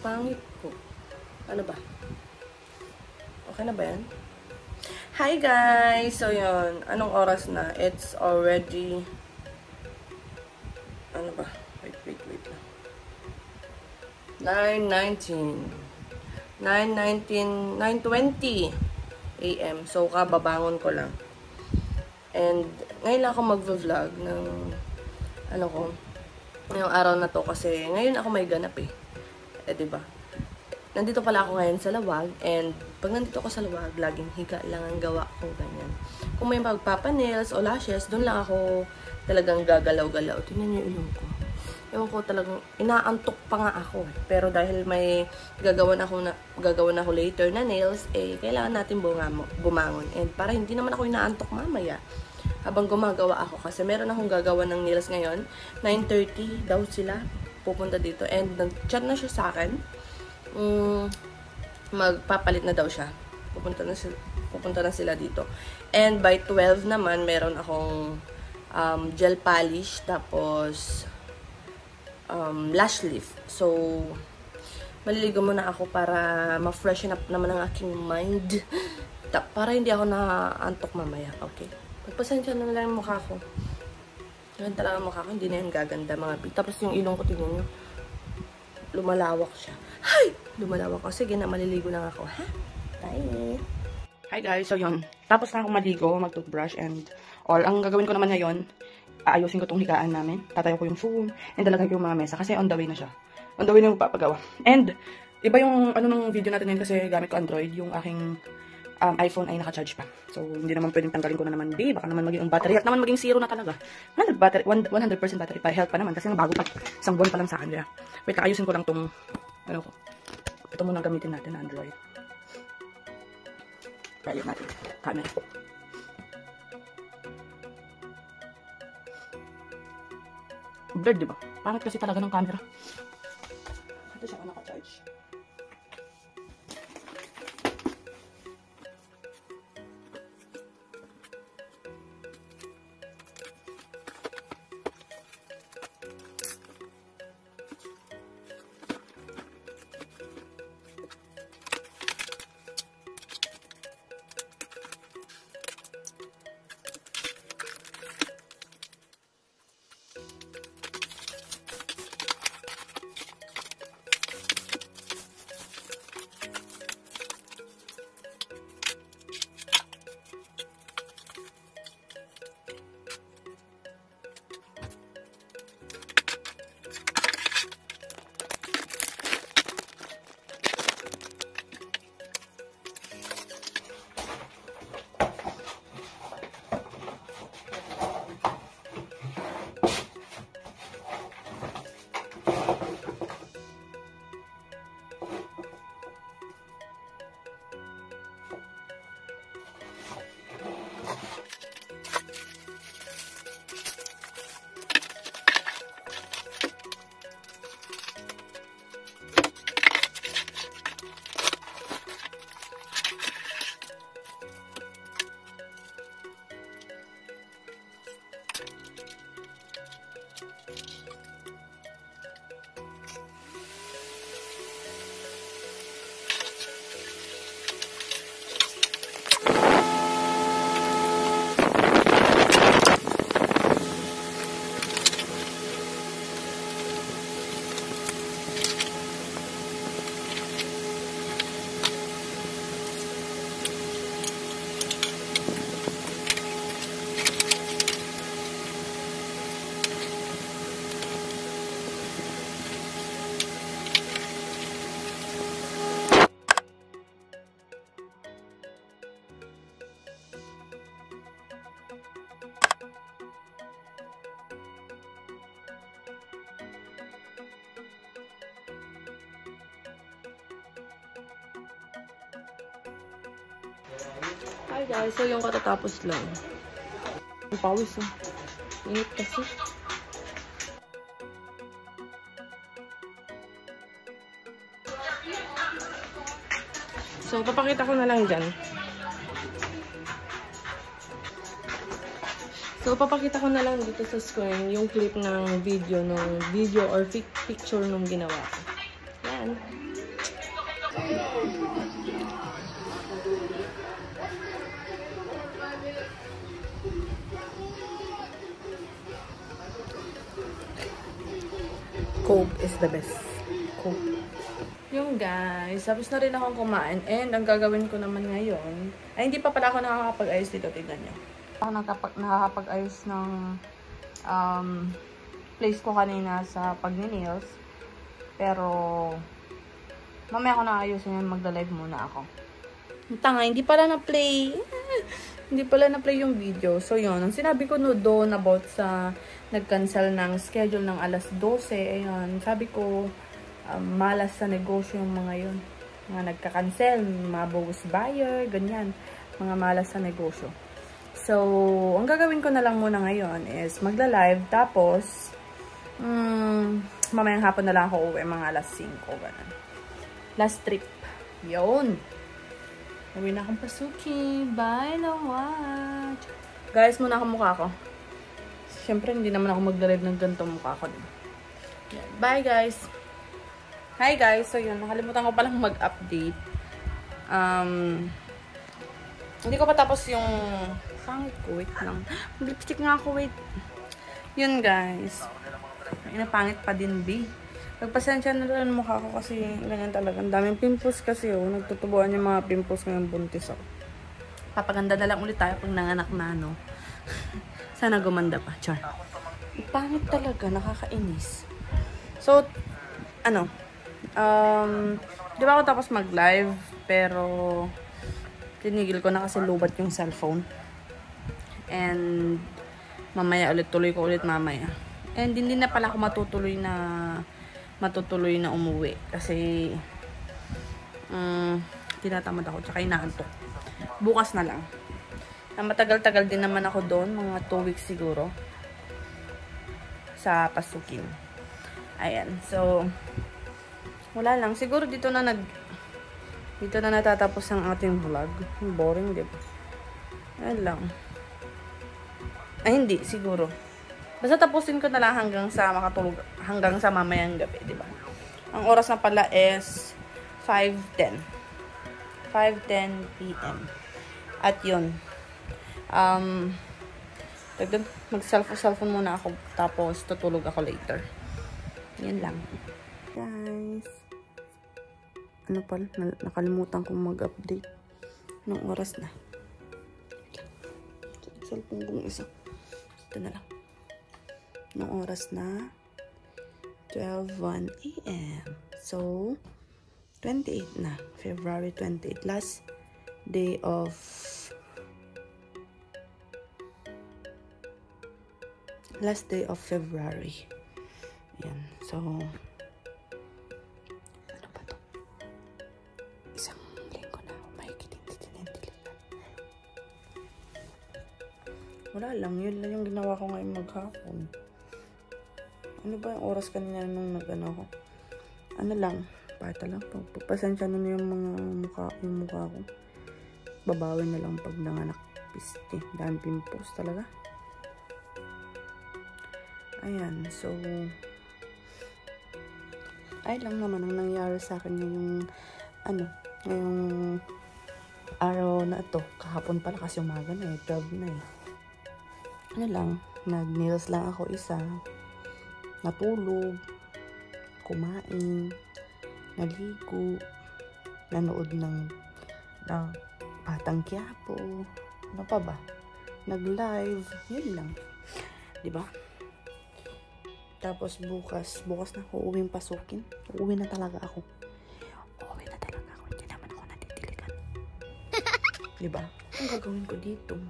pangit ko. Ano ba? Okay na ba yan? Hi guys! So yun, anong oras na? It's already... Ano ba? Wait lang. 9:20 AM. So, kababangon ko lang. And, ngayon lang ako mag-vlog ng, ano ko, ngayong araw na to kasi ngayon ako may ganap eh. Diba? Nandito pala ako ngayon sa Lawag and pag nandito ako sa Lawag, laging higa lang ang gawa ko, ganyan. Kung may magpapa-nails o lashes, doon lang ako talagang gagalaw-galaw. Tingnan niyo yung ilong ko. Ewan ko talagang, inaantok pa nga ako. Pero dahil may gagawan ako later na nails, eh, kailangan natin bumangon. And para hindi naman ako inaantok mamaya habang gumagawa ako. Kasi meron akong gagawa ng nails ngayon. 9:30 daw sila pupunta dito. And nag-chat na siya sa akin. Magpapalit na daw siya. Pupunta na sila dito. And by 12 naman, meron akong gel polish. Tapos lash lift. So, maliligo muna ako para ma-freshen up naman ang aking mind. Para hindi ako naantok mamaya. Okay? Pagpasensya na lang yung mukha ko. Yan talaga ang mukha ko. Hindi na yan gaganda mga big. Tapos yung ilong ko, tingnan nyo. Lumalawak siya. Hay! Lumalawak ko. Sige na, maliligo lang ako. Ha? Bye! Hi guys. So yun. Tapos na akong maligo, mag-toothbrush and all. Ang gagawin ko naman ngayon, aayusin ko itong higaan namin. Tatayo ko yung phone. And lalagay ko yung mga mesa. Kasi on the way na siya. On the way na yung papagawa. And, iba yung ano ng video natin ngayon kasi gamit ko Android. Yung aking iPhone ay naka-charge pa. So, hindi naman pwedeng tanggalin ko na naman. Baka naman maging ang battery. At naman maging zero na talaga. 100% battery pa. Health pa naman. Kasi bago pa. Isang buwan pa lang sa akin. Kaya, wait, ayusin ko lang itong, ano ko. Ito muna gamitin natin na Android. Kaya natin. Camera. Blurred, diba? Pangit kasi talaga ng camera. Ito siya naka-charge. Hi guys, so yung katatapos lang. Ang pawis oh. Init kasi. So, papakita ko na lang dyan. So, papakita ko na lang dito sa screen yung clip ng video or picture nung ginawa ko. Yan. Coke is the best. Coke. Yung guys, tapos na rin akong kumain. And ang gagawin ko naman ngayon, ay hindi pa pala ako nakakapag-ayos dito. Tignan nyo. Ako nakakapag-ayos ng place ko kanina sa pag-nails. Pero, mamaya ko na-ayusin yan. Magda-live muna ako. Tanga, hindi pala na-play. Hindi pala na-play yung video. So, yun. Ang sinabi ko doon about sa nag-cancel ng schedule ng alas 12. Ayun. Sabi ko, malas sa negosyo yung mga yun. Mga nagka-cancel, mga bogus buyer, ganyan. Mga malas sa negosyo. So, ang gagawin ko na lang muna ngayon is magla-live. Tapos, mamayang hapon na lang ako uwi. Mga alas 5. Ganun. Last trip. Yun. Uwi na akong pasuki. Bye na watch. Guys, muna ako mukha ko. Siyempre, hindi naman ako mag-live ng ganito mukha ko. Yan. Bye, guys. Hi, guys. So, yun. Nakalimutan ko palang mag-update. Hindi ko pa tapos yung pangit ko. Wait lang. Mag-lipstick nga ako. Wait. Yun, guys. Inapangit pa din, B. Nagpasensya na rin ang mukha ko kasi ganyan talaga. Ang daming pimples kasi, oh. Nagtutubuan yung mga pimples ngayong buntis ako. Papaganda na lang ulit tayo pag nanganak na, no? Sana gumanda pa. Char. Pangit talaga. Nakakainis. So, ano? Di ba ako tapos mag-live? Pero, tinigil ko na kasi lubat yung cellphone. And, mamaya ulit. Tuloy ko ulit mamaya. And, hindi na pala ako matutuloy na umuwi. Kasi, tinatamad ako. Tsaka inaantok. Bukas na lang. Matagal-tagal din naman ako doon. Mga 2 weeks siguro. Sa pasukin. Ayan. So, wala lang. Siguro dito na natatapos ang ating vlog. Boring, diba? Ayan lang. Ay, hindi. Siguro. Basta tapusin ko na lang hanggang sa makatulog. Hanggang sa mamayang gabi, diba? Ang oras na pala is 5:10. 5:10 PM. At yun. Mag-cellphone muna ako. Tapos, tutulog ako later. Yan lang. Guys. Ano pala? Nakalimutan kong mag-update. Anong oras na? Cellphone kong isa. Ito na lang. Anong oras na? 12:01 AM. So, 28 na. February 28. Last day of February. Yan. So, ano ba to? Isang linggo na. Wala lang. Yun lang yung ginawa ko ngayon maghapon. Ano ba yung oras kanina nung nag-ano ko? Ano lang. Pata lang. Pagpasensya na yung mga mukha ko. Babawi na lang pag nanganak. Piste. Dahil pimples talaga. Ayan, so, ay lang naman ang nangyari sa akin ngayong araw na ito. Kahapon pala kasi umaga na 12 na Ano lang, nag-nails lang ako isa. Natulog, kumain, naligo, nanood ng Batang Quiapo. Ano pa ba? Nag-live, yun lang. Diba? Tapos bukas na ako uwing pasukin. Uuwi na talaga ako. Hindi naman ako natitiligan. Diba? Ang gagawin ko dito.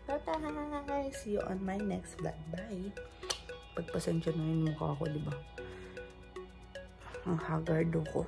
Bye-bye! See you on my next vlog. Bye! Pagpasensya na yung mukha ko, diba? Ang haggard ko.